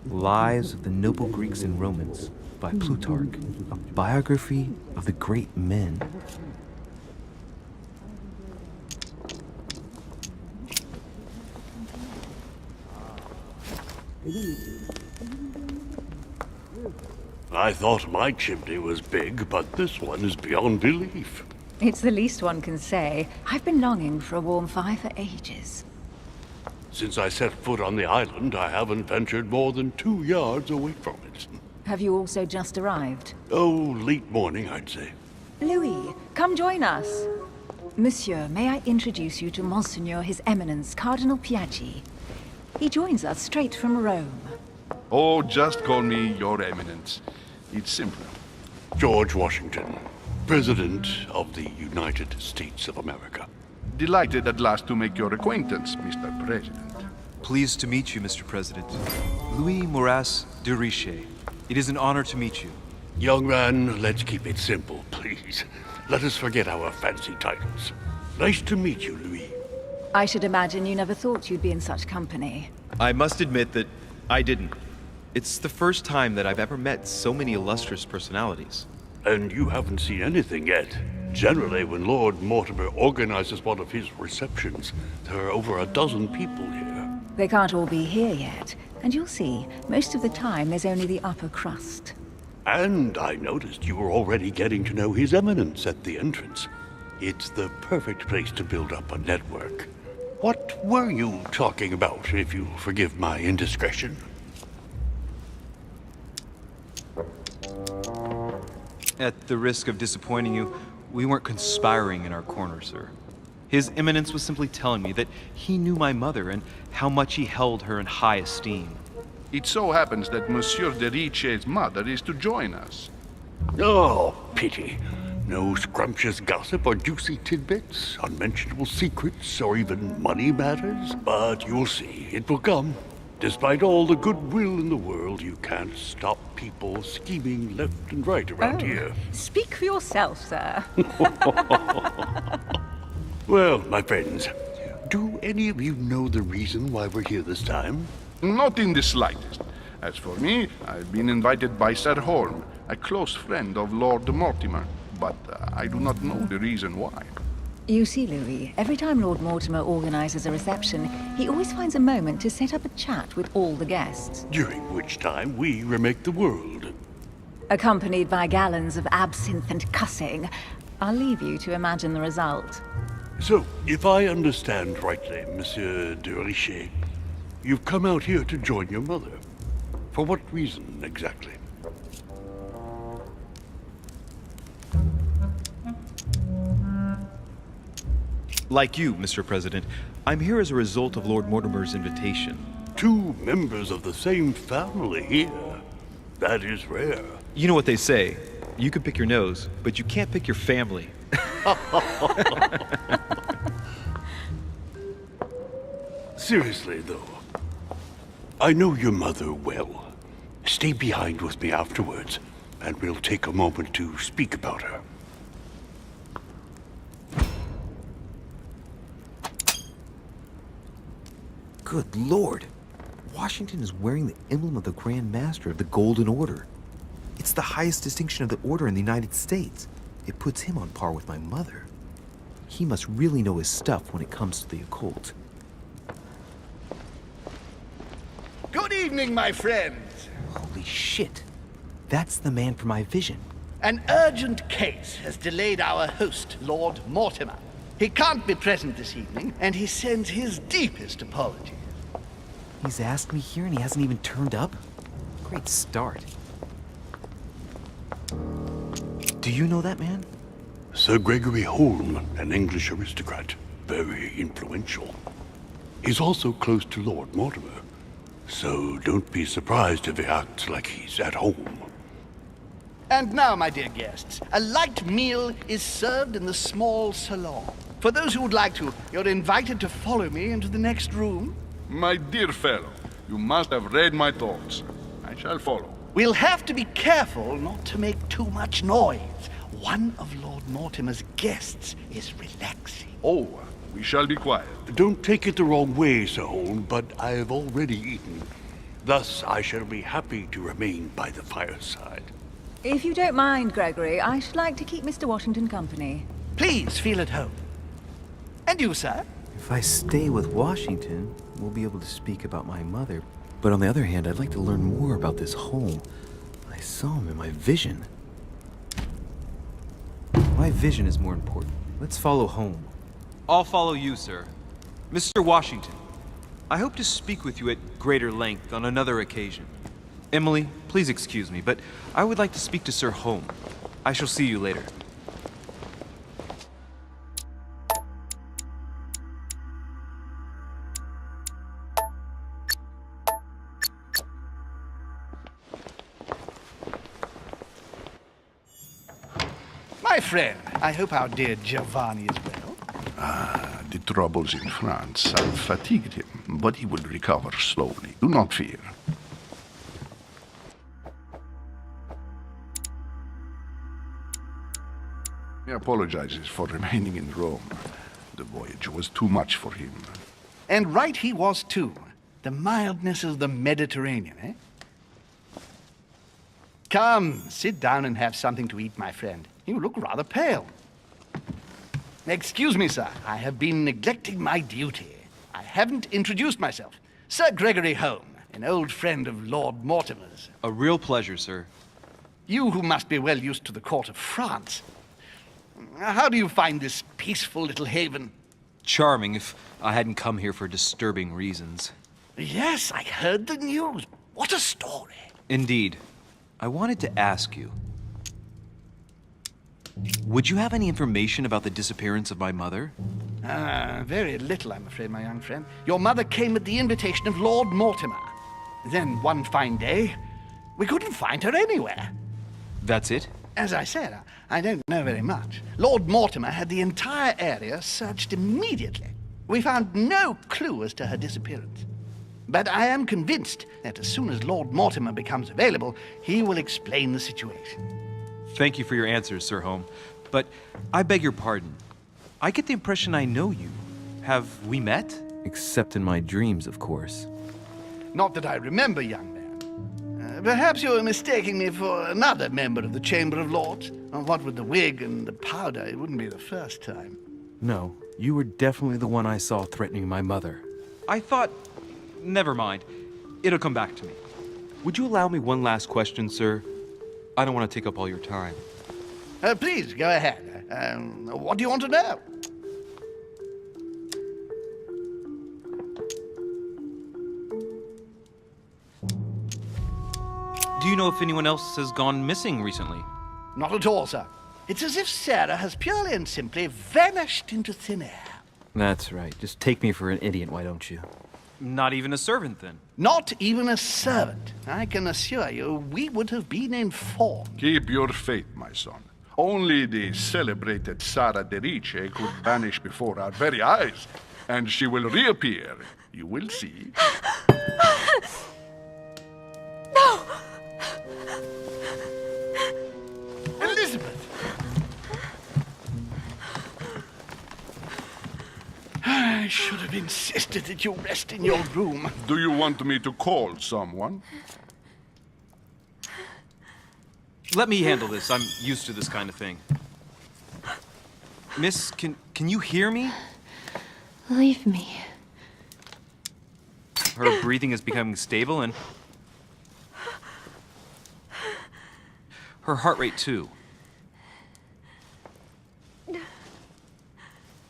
Lives of the Noble Greeks and Romans by Plutarch, a biography of the great men. I thought my chimney was big, but this one is beyond belief. It's the least one can say. I've been longing for a warm fire for ages. Since I set foot on the island, I haven't ventured more than 2 yards away from it. Have you also just arrived? Oh, late morning, I'd say. Louis, come join us. Monsieur, may I introduce you to Monseigneur His Eminence, Cardinal Piaggi. He joins us straight from Rome. Oh, just call me Your Eminence. It's simpler. George Washington, President of the United States of America. Delighted at last to make your acquaintance, Mr. President. Pleased to meet you, Mr. President. Louis Moras de Richet. It is an honor to meet you. Young man, let's keep it simple, please. Let us forget our fancy titles. Nice to meet you, Louis. I should imagine you never thought you'd be in such company. I must admit that I didn't. It's the first time that I've ever met so many illustrious personalities. And you haven't seen anything yet. Generally, when Lord Mortimer organizes one of his receptions, there are over a dozen people here. They can't all be here yet. And you'll see, most of the time there's only the upper crust. And I noticed you were already getting to know His Eminence at the entrance. It's the perfect place to build up a network. What were you talking about, if you'll forgive my indiscretion? At the risk of disappointing you, we weren't conspiring in our corner, sir. His Eminence was simply telling me that he knew my mother and how much he held her in high esteem. It so happens that Monsieur de Richet's mother is to join us. Oh, pity. No scrumptious gossip or juicy tidbits, unmentionable secrets, or even money matters. But you'll see, it will come. Despite all the goodwill in the world, you can't stop people scheming left and right around here. Speak for yourself, sir. Well, my friends, do any of you know the reason why we're here this time? Not in the slightest. As for me, I've been invited by Sir Holm, a close friend of Lord Mortimer, but I do not know the reason why. You see, Louis, every time Lord Mortimer organizes a reception, he always finds a moment to set up a chat with all the guests. During which time we remake the world. Accompanied by gallons of absinthe and cussing. I'll leave you to imagine the result. So, if I understand rightly, Monsieur de Richet, you've come out here to join your mother. For what reason, exactly? Like you, Mr. President, I'm here as a result of Lord Mortimer's invitation. 2 members of the same family here. That is rare. You know what they say. You can pick your nose, but you can't pick your family. Seriously, though, I know your mother well. Stay behind with me afterwards, and we'll take a moment to speak about her. Good Lord! Washington is wearing the emblem of the Grand Master of the Golden Order. It's the highest distinction of the order in the United States. It puts him on par with my mother. He must really know his stuff when it comes to the occult. Good evening, my friends. Holy shit! That's the man for my vision. An urgent case has delayed our host, Lord Mortimer. He can't be present this evening, and he sends his deepest apologies. He's asked me here and he hasn't even turned up? Great start. Do you know that man? Sir Gregory Holm, an English aristocrat, very influential. He's also close to Lord Mortimer, so don't be surprised if he acts like he's at home. And now, my dear guests, a light meal is served in the small salon. For those who would like to, you're invited to follow me into the next room. My dear fellow, you must have read my thoughts. I shall follow. We'll have to be careful not to make too much noise. One of Lord Mortimer's guests is relaxing. Oh, We shall be quiet. Don't take it the wrong way, Sir Holm, but I have already eaten. Thus, I shall be happy to remain by the fireside. If you don't mind, Gregory, I should like to keep Mr. Washington company. Please feel at home. And you, sir? If I stay with Washington, we'll be able to speak about my mother. But on the other hand, I'd like to learn more about this home. I saw him in my vision. My vision is more important. Let's follow home. I'll follow you, sir. Mr. Washington, I hope to speak with you at greater length on another occasion. Emily, please excuse me, but I would like to speak to Sir Holm. I shall see you later. My friend, I hope our dear Giovanni is well. The troubles in France have fatigued him, but he will recover slowly. Do not fear. He apologizes for remaining in Rome. The voyage was too much for him. And right he was, too. The mildness of the Mediterranean, eh? Come, sit down and have something to eat, my friend. You look rather pale. Excuse me, sir. I have been neglecting my duty. I haven't introduced myself. Sir Gregory Holm, an old friend of Lord Mortimer's. A real pleasure, sir. You who must be well used to the court of France. How do you find this peaceful little haven? Charming if I hadn't come here for disturbing reasons. Yes, I heard the news. What a story. Indeed. I wanted to ask you. Would you have any information about the disappearance of my mother? Very little, I'm afraid, my young friend. Your mother came at the invitation of Lord Mortimer. Then, one fine day, we couldn't find her anywhere. That's it? As I said, I don't know very much. Lord Mortimer had the entire area searched immediately. We found no clue as to her disappearance. But I am convinced that as soon as Lord Mortimer becomes available, he will explain the situation. Thank you for your answers, Sir Holm. But I beg your pardon. I get the impression I know you. Have we met? Except in my dreams, of course. Not that I remember, young man. Perhaps you are mistaking me for another member of the Chamber of Lords. What with the wig and the powder, it wouldn't be the first time. No, you were definitely the one I saw threatening my mother. I thought... Never mind. It'll come back to me. Would you allow me one last question, sir? I don't want to take up all your time. Please, go ahead. What do you want to know? Do you know if anyone else has gone missing recently? Not at all, sir. It's as if Sarah has purely and simply vanished into thin air. That's right. Just take me for an idiot, why don't you? Not even a servant, then? Not even a servant. I can assure you, we would have been informed. Keep your faith, my son. Only the celebrated Sara de Rice could vanish before our very eyes, and she will reappear. You will see. No! Elizabeth! I should have insisted that you rest in your room. Do you want me to call someone? Let me handle this. I'm used to this kind of thing. Miss, can you hear me? Leave me. Her breathing is becoming stable and... her heart rate, too.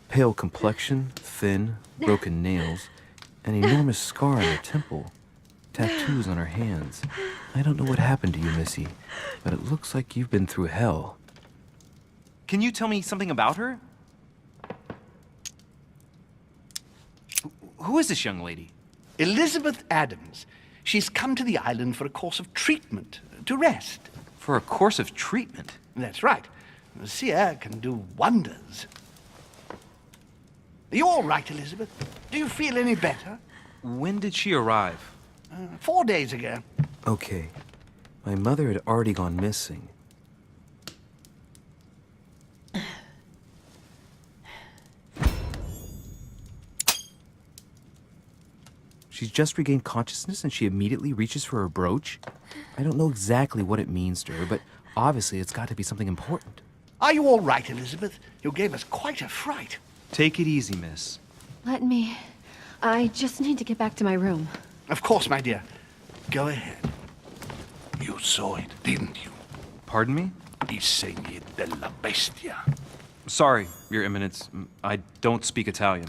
Pale complexion, thin, broken nails, an enormous scar on her temple, tattoos on her hands. I don't know what happened to you, Missy, but it looks like you've been through hell. Can you tell me something about her? Who is this young lady? Elizabeth Adams. She's come to the island for a course of treatment, to rest. For a course of treatment? That's right. Sea air can do wonders. Are you all right, Elizabeth? Do you feel any better? When did she arrive? 4 days ago. Okay, my mother had already gone missing. She's just regained consciousness and she immediately reaches for her brooch? I don't know exactly what it means to her, but obviously it's got to be something important. Are you all right, Elizabeth? You gave us quite a fright. Take it easy, miss. Let me. I just need to get back to my room. Of course, my dear. Go ahead. You saw it, didn't you? Pardon me? Il segni della bestia. Sorry, Your Eminence. I don't speak Italian.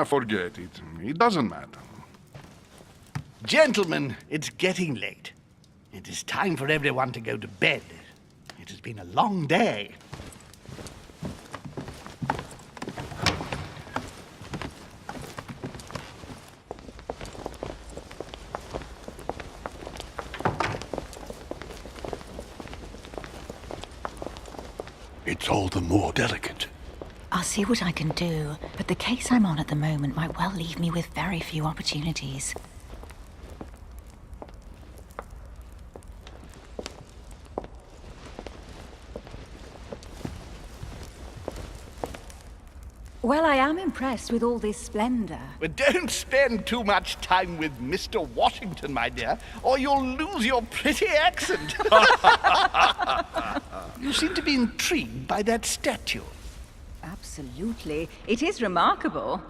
Forget it. It doesn't matter. Gentlemen, it's getting late. It is time for everyone to go to bed. It has been a long day. It's all the more delicate. I'll see what I can do, but the case I'm on at the moment might well leave me with very few opportunities. Well, I am impressed with all this splendor. But don't spend too much time with Mr. Washington, my dear, or you'll lose your pretty accent. You seem to be intrigued by that statue. Absolutely. It is remarkable.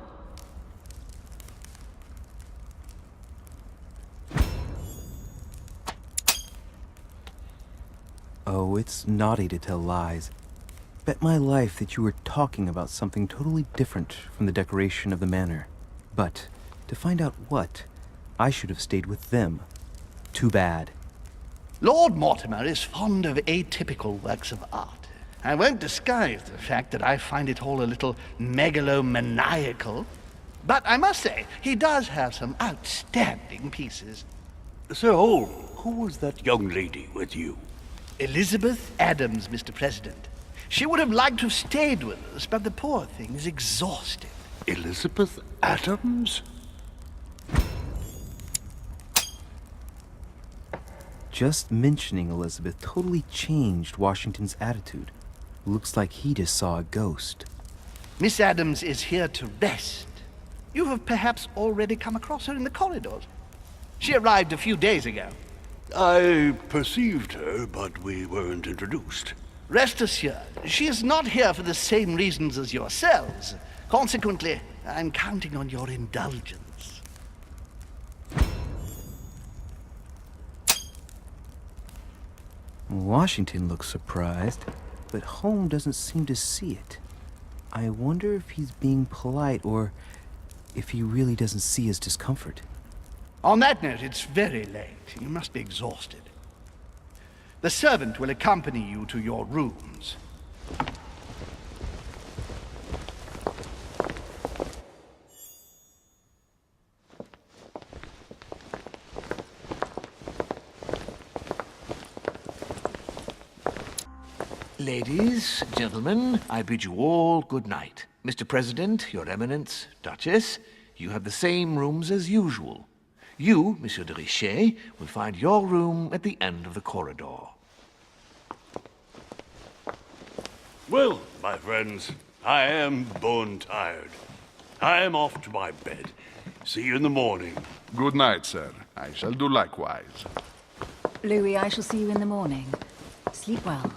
Oh, it's naughty to tell lies. Bet my life that you were talking about something totally different from the decoration of the manor. But to find out what, I should have stayed with them. Too bad. Lord Mortimer is fond of atypical works of art. I won't disguise the fact that I find it all a little megalomaniacal. But I must say, he does have some outstanding pieces. Sir Holm, who was that young lady with you? Elizabeth Adams, Mr. President. She would have liked to have stayed with us, but the poor thing is exhausted. Elizabeth Adams? Just mentioning Elizabeth totally changed Washington's attitude. Looks like he just saw a ghost. Miss Adams is here to rest. You have perhaps already come across her in the corridors. She arrived a few days ago. I perceived her, but we weren't introduced. Rest assured, she is not here for the same reasons as yourselves. Consequently, I'm counting on your indulgence. Washington looks surprised, but Holmes doesn't seem to see it. I wonder if he's being polite or if he really doesn't see his discomfort. On that note, it's very late. You must be exhausted. The servant will accompany you to your rooms. Ladies, gentlemen, I bid you all good night. Mr. President, Your Eminence, Duchess, you have the same rooms as usual. You, Monsieur de Richet, will find your room at the end of the corridor. Well, my friends, I am bone tired. I am off to my bed. See you in the morning. Good night, sir. I shall do likewise. Louis, I shall see you in the morning. Sleep well.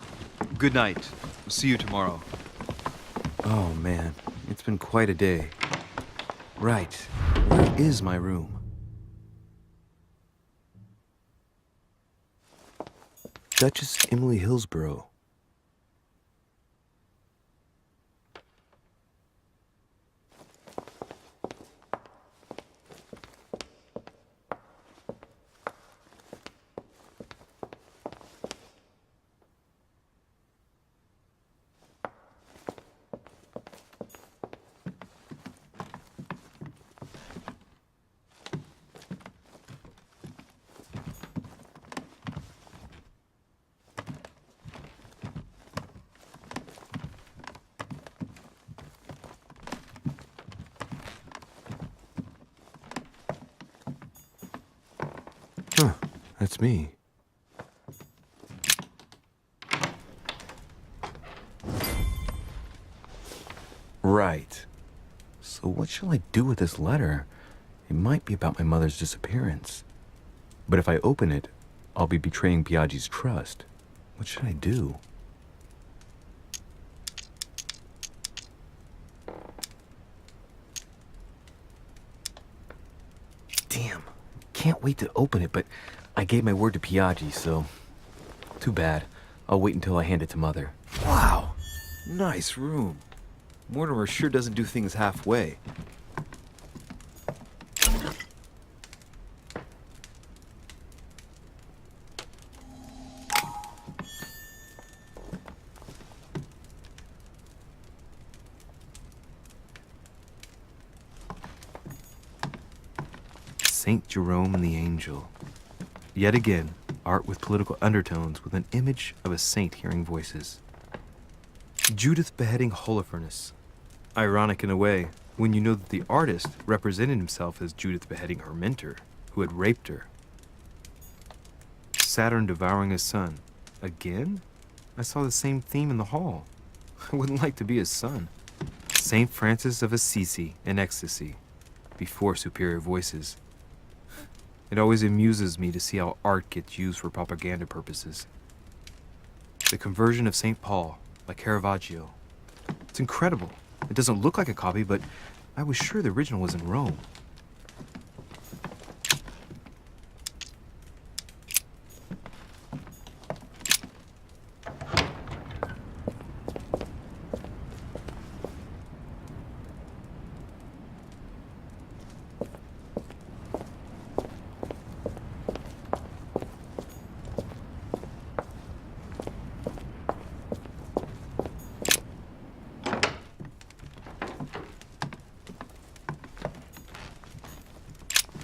Good night. See you tomorrow. Oh man, it's been quite a day. Right, where is my room? Duchess Emily Hillsborough. Huh, that's me. Right. So what shall I do with this letter? It might be about my mother's disappearance. But if I open it, I'll be betraying Biaggi's trust. What should I do? Damn, can't wait to open it, but I gave my word to Biaggi, so too bad. I'll wait until I hand it to Mother. Wow, nice room. Mortimer sure doesn't do things halfway. Saint Jerome and the Angel. Yet again, art with political undertones with an image of a saint hearing voices. Judith beheading Holofernes. Ironic in a way, when you know that the artist represented himself as Judith beheading her mentor, who had raped her. Saturn devouring his son. Again? I saw the same theme in the hall. I wouldn't like to be his son. Saint Francis of Assisi in ecstasy, before superior voices. It always amuses me to see how art gets used for propaganda purposes. The Conversion of St. Paul by Caravaggio. It's incredible. It doesn't look like a copy, but I was sure the original was in Rome.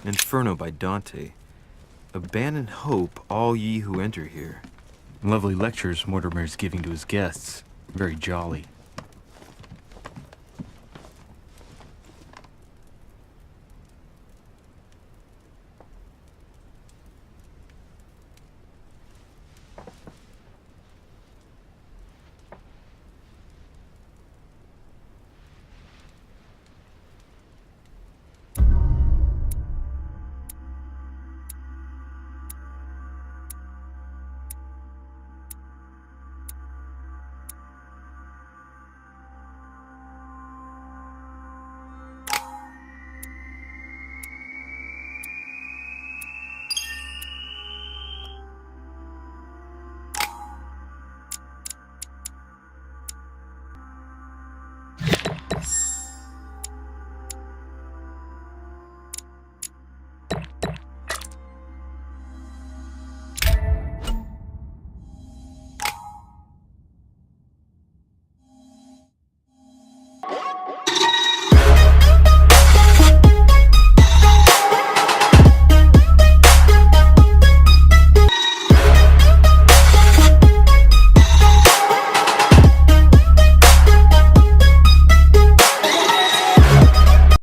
Inferno by Dante. Abandon hope, all ye who enter here. Lovely lectures Mortimer's giving to his guests. Very jolly.